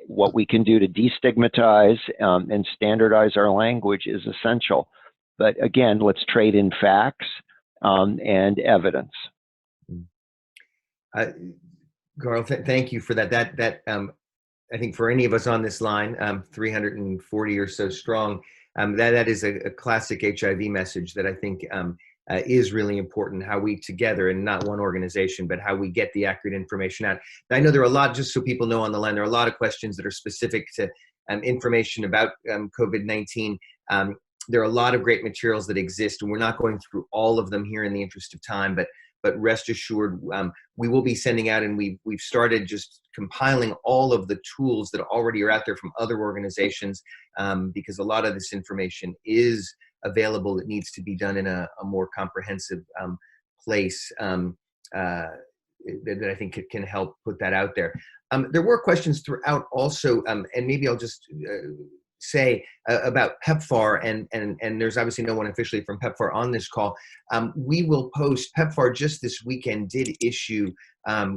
Speaker 2: What we can do to destigmatize and standardize our language is essential. But again, let's trade in facts and evidence.
Speaker 1: Carl, thank you for that. I think for any of us on this line, 340 or so strong, that is a classic HIV message that I think is really important, how we together, and not one organization, but how we get the accurate information out. I know there are a lot, just so people know on the line, there are a lot of questions that are specific to information about COVID-19. There are a lot of great materials that exist, and we're not going through all of them here in the interest of time, but rest assured, we will be sending out, and we've started just compiling all of the tools that already are out there from other organizations, because a lot of this information is available. It needs to be done in a more comprehensive place that I think can help put that out there. There were questions throughout also, and maybe I'll just say about PEPFAR, and there's obviously no one officially from PEPFAR on this call. We will post, PEPFAR just this weekend did issue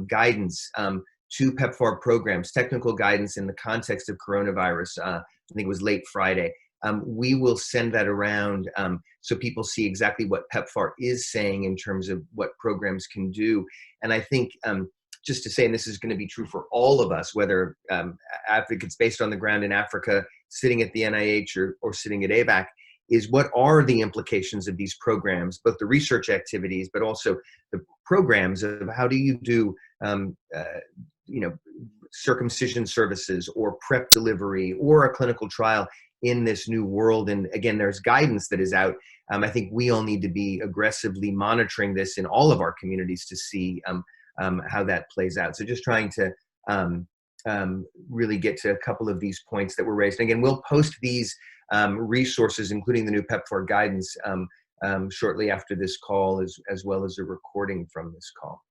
Speaker 1: guidance to PEPFAR programs, technical guidance in the context of coronavirus. I think it was late Friday. We will send that around so people see exactly what PEPFAR is saying in terms of what programs can do. And I think just to say, and this is going to be true for all of us, whether advocates based on the ground in Africa, sitting at the NIH or sitting at AVAC, is what are the implications of these programs, both the research activities, but also the programs of how do you do, circumcision services or PrEP delivery or a clinical trial in this new world. And again, there's guidance that is out. I think we all need to be aggressively monitoring this in all of our communities to see how that plays out. So just trying to really get to a couple of these points that were raised. And again, we'll post these resources, including the new PEPFAR guidance, shortly after this call, as well as a recording from this call.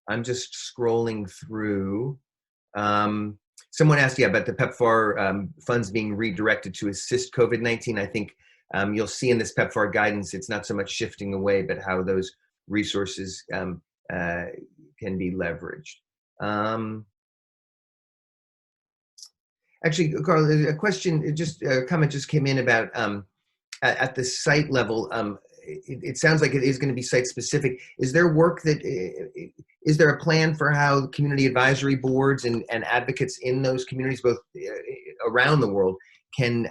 Speaker 1: I'm just scrolling through. Someone asked, yeah, about the PEPFAR funds being redirected to assist COVID-19. I think you'll see in this PEPFAR guidance, it's not so much shifting away, but how those resources can be leveraged. Actually, Carl, a question, just a comment just came in about at the site level. It sounds like it is going to be site specific. Is there work that, is there a plan for how community advisory boards and advocates in those communities, both around the world, can,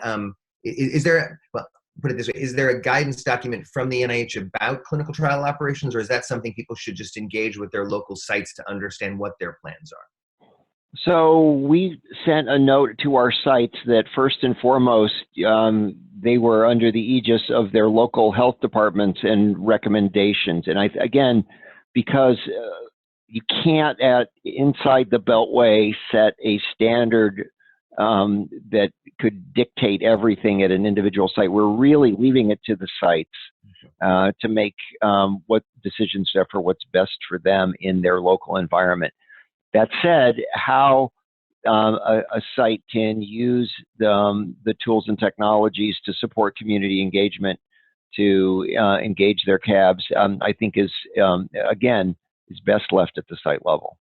Speaker 1: is there, well, put it this way, is there a guidance document from the NIH about clinical trial operations, or is that something people should just engage with their local sites to understand what their plans are?
Speaker 2: So we sent a note to our sites that first and foremost, they were under the aegis of their local health departments and recommendations. And again, because you can't inside the Beltway set a standard that could dictate everything at an individual site. We're really leaving it to the sites to make what decisions for what's best for them in their local environment. That said, how a site can use the tools and technologies to support community engagement, to engage their CABs, I think again, is best left at the site level.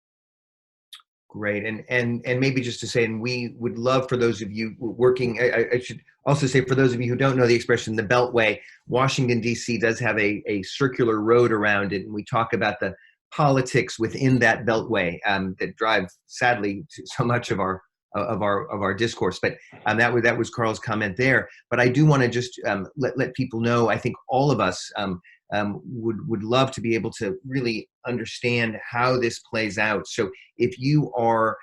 Speaker 1: Great, and maybe just to say, and we would love for those of you working, I should also say, for those of you who don't know the expression, the Beltway, Washington, D.C. does have a circular road around it, and we talk about the politics within that Beltway that drive, sadly, so much of our discourse. But that was Carl's comment there. But I do want to just let people know, I think all of us would love to be able to really understand how this plays out. So if you are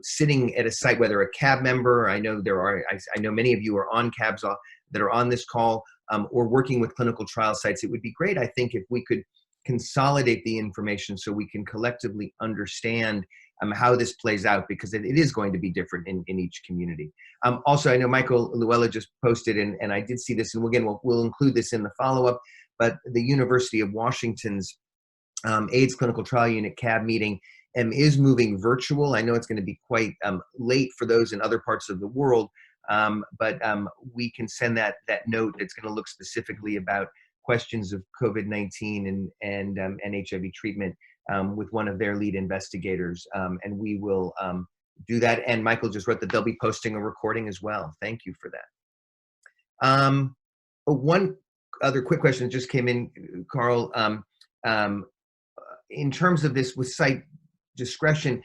Speaker 1: sitting at a site, whether a CAB member, I know I know many of you are on CABs that are on this call, or working with clinical trial sites, it would be great, I think, if we could consolidate the information so we can collectively understand how this plays out, because it is going to be different in each community. Also, I know Michael Luella just posted, and I did see this, and again, we'll include this in the follow-up, but the University of Washington's AIDS Clinical Trial Unit CAB meeting is moving virtual. I know it's going to be quite late for those in other parts of the world, but we can send that note that's going to look specifically about questions of COVID-19 and HIV treatment with one of their lead investigators, and we will do that. And Michael just wrote that they'll be posting a recording as well. Thank you for that. One other quick question that just came in, Carl. In terms of this with site discretion,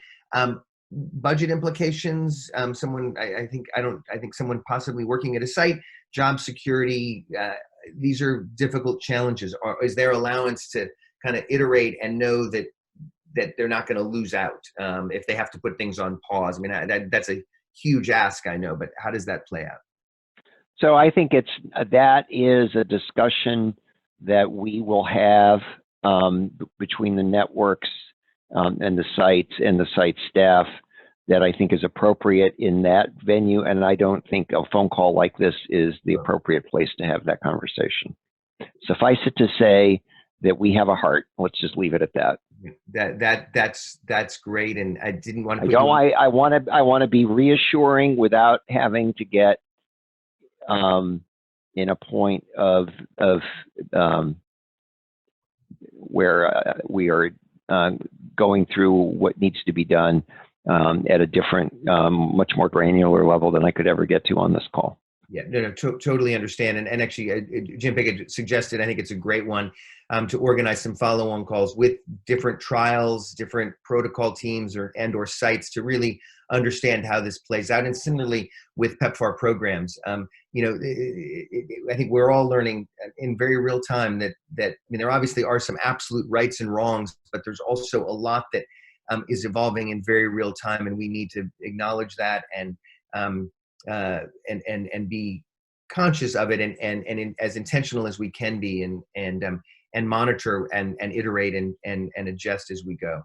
Speaker 1: budget implications. I think someone possibly working at a site, job security. These are difficult challenges. Is there allowance to kind of iterate and know that they're not going to lose out if they have to put things on pause? I mean, that's a huge ask, I know, but how does that play out?
Speaker 2: So I think that is a discussion that we will have between the networks and the sites and the site staff, that I think is appropriate in that venue. And I don't think a phone call like this is the appropriate place to have that conversation. Suffice it to say that we have a heart. Let's just leave it at that.
Speaker 1: That's great. And I didn't want to.
Speaker 2: I want to be reassuring without having to get in a point of where we are going through what needs to be done at a different, much more granular level than I could ever get to on this call.
Speaker 1: Yeah, no, totally understand. And actually, Jim Pickett suggested, I think it's a great one, to organize some follow-on calls with different trials, different protocol teams or sites to really understand how this plays out. And similarly with PEPFAR programs, you know, I think we're all learning in very real time that I mean, there obviously are some absolute rights and wrongs, but there's also a lot that is evolving in very real time, and we need to acknowledge that and and be conscious of it and as intentional as we can be and monitor and iterate and adjust as we go.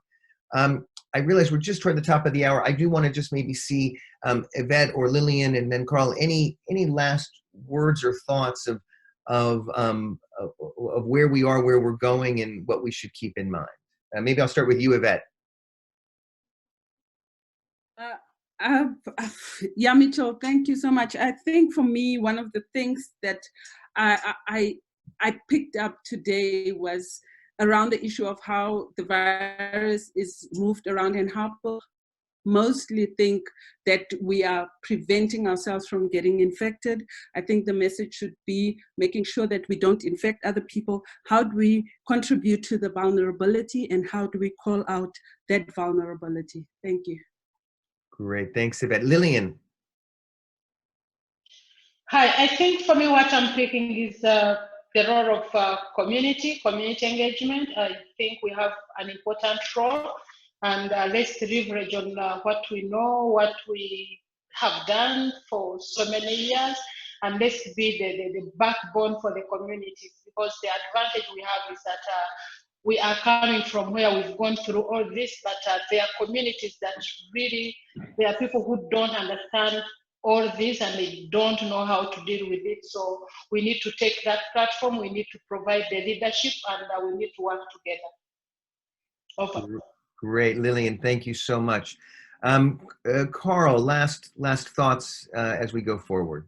Speaker 1: I realize we're just toward the top of the hour. I do want to just maybe see Yvette or Lillian and then Carl, any last words or thoughts of where we are, where we're going, and what we should keep in mind. Maybe I'll start with you, Yvette.
Speaker 4: Yeah, Mitchell, thank you so much. I think for me, one of the things that I picked up today was around the issue of how the virus is moved around and how people mostly think that we are preventing ourselves from getting infected. I think the message should be making sure that we don't infect other people. How do we contribute to the vulnerability, and how do we call out that vulnerability? Thank you.
Speaker 1: Great, thanks, Yvette. Lillian.
Speaker 3: Hi, I think for me what I'm picking is the role of community engagement. I think we have an important role, and let's leverage on what we know, what we have done for so many years, and let's be the backbone for the communities, because the advantage we have is that we are coming from where we've gone through all this, but there are communities that really, there are people who don't understand all this and they don't know how to deal with it. So we need to take that platform, we need to provide the leadership, and we need to work together. Over.
Speaker 1: Great, Lillian, thank you so much. Carl, last thoughts as we go forward.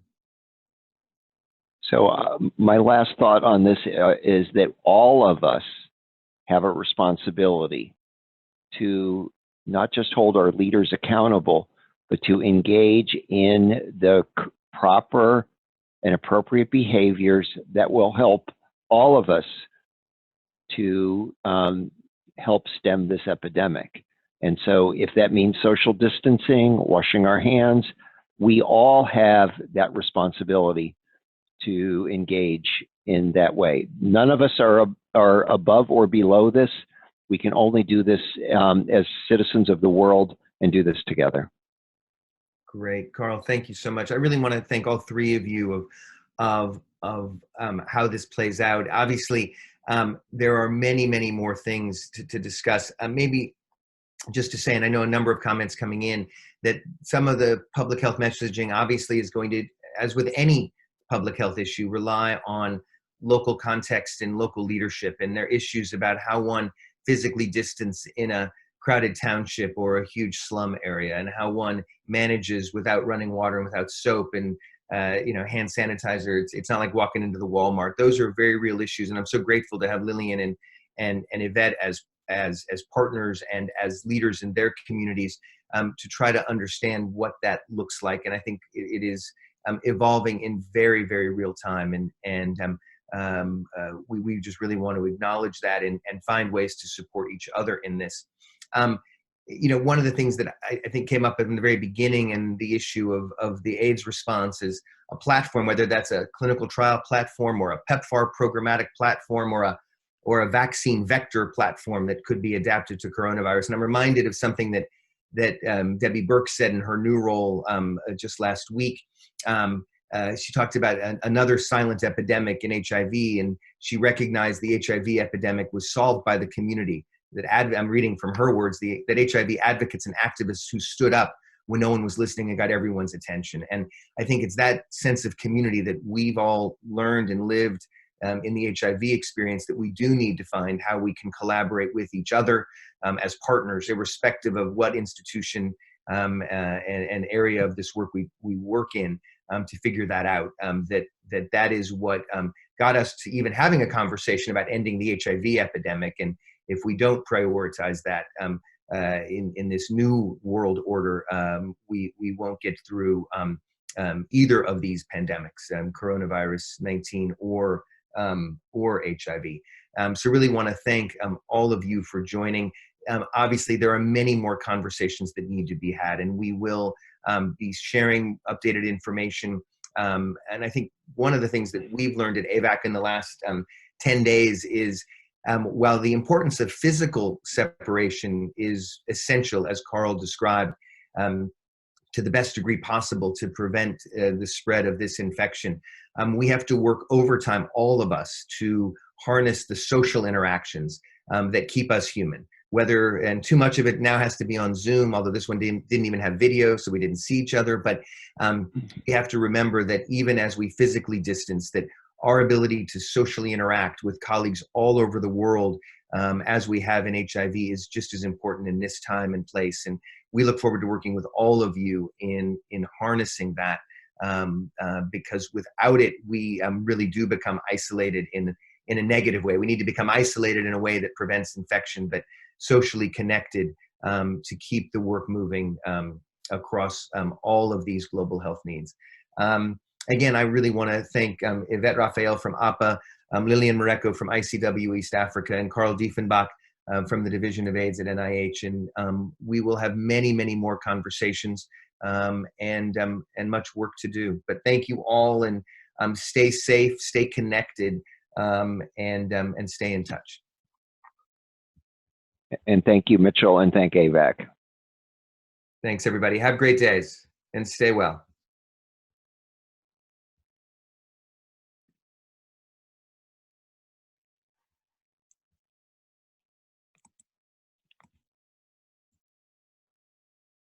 Speaker 2: So my last thought on this is that all of us have a responsibility to not just hold our leaders accountable, but to engage in the proper and appropriate behaviors that will help all of us to help stem this epidemic. And so if that means social distancing, washing our hands, we all have that responsibility to engage in that way. None of us are above or below this. We can only do this as citizens of the world and do this together.
Speaker 1: Great, Carl, thank you so much. I really want to thank all three of you of how this plays out. Obviously, there are many more things to discuss. Maybe just to say, and I know a number of comments coming in, that some of the public health messaging obviously is going to, as with any public health issue, rely on local context and local leadership, and their issues about how one physically distance in a crowded township or a huge slum area, and how one manages without running water and without soap and hand sanitizer. It's not like walking into the Walmart. Those are very real issues, and I'm so grateful to have Lillian and Yvette as partners and as leaders in their communities to try to understand what that looks like. And I think it is evolving in very real time, and we just really want to acknowledge that and find ways to support each other in this. One of the things that I think came up in the very beginning, and the issue of the AIDS response, is a platform, whether that's a clinical trial platform or a PEPFAR programmatic platform or a vaccine vector platform that could be adapted to coronavirus. And I'm reminded of something that Debbie Burke said in her new role just last week. She talked about another silent epidemic in HIV, and she recognized the HIV epidemic was solved by the community. I'm reading from her words, that HIV advocates and activists who stood up when no one was listening and got everyone's attention. And I think it's that sense of community that we've all learned and lived in the HIV experience, that we do need to find how we can collaborate with each other as partners, irrespective of what institution and area of this work we work in, to figure that out. That is what got us to even having a conversation about ending the HIV epidemic. And if we don't prioritize that in this new world order, we won't get through either of these pandemics, coronavirus 19 or HIV. So really want to thank all of you for joining. Obviously, there are many more conversations that need to be had, and we will be sharing updated information. And I think one of the things that we've learned at AVAC in the last 10 days is, while the importance of physical separation is essential, as Carl described, to the best degree possible to prevent the spread of this infection. We have to work overtime, all of us, to harness the social interactions that keep us human. And too much of it now has to be on Zoom, although this one didn't even have video, so we didn't see each other. But we have to remember that even as we physically distance, that our ability to socially interact with colleagues all over the world, as we have in HIV, is just as important in this time and place. And we look forward to working with all of you in harnessing that, because without it, we really do become isolated in a negative way. We need to become isolated in a way that prevents infection, but socially connected to keep the work moving across all of these global health needs. Again, I really want to thank Yvette Raphael from APA, Lillian Mareko from ICW East Africa, and Carl Dieffenbach from the Division of AIDS at NIH. And we will have many, many more conversations and much work to do. But thank you all, and stay safe, stay connected, and stay in touch.
Speaker 2: And thank you, Mitchell, and thank AVAC.
Speaker 1: Thanks, everybody. Have great days and stay well.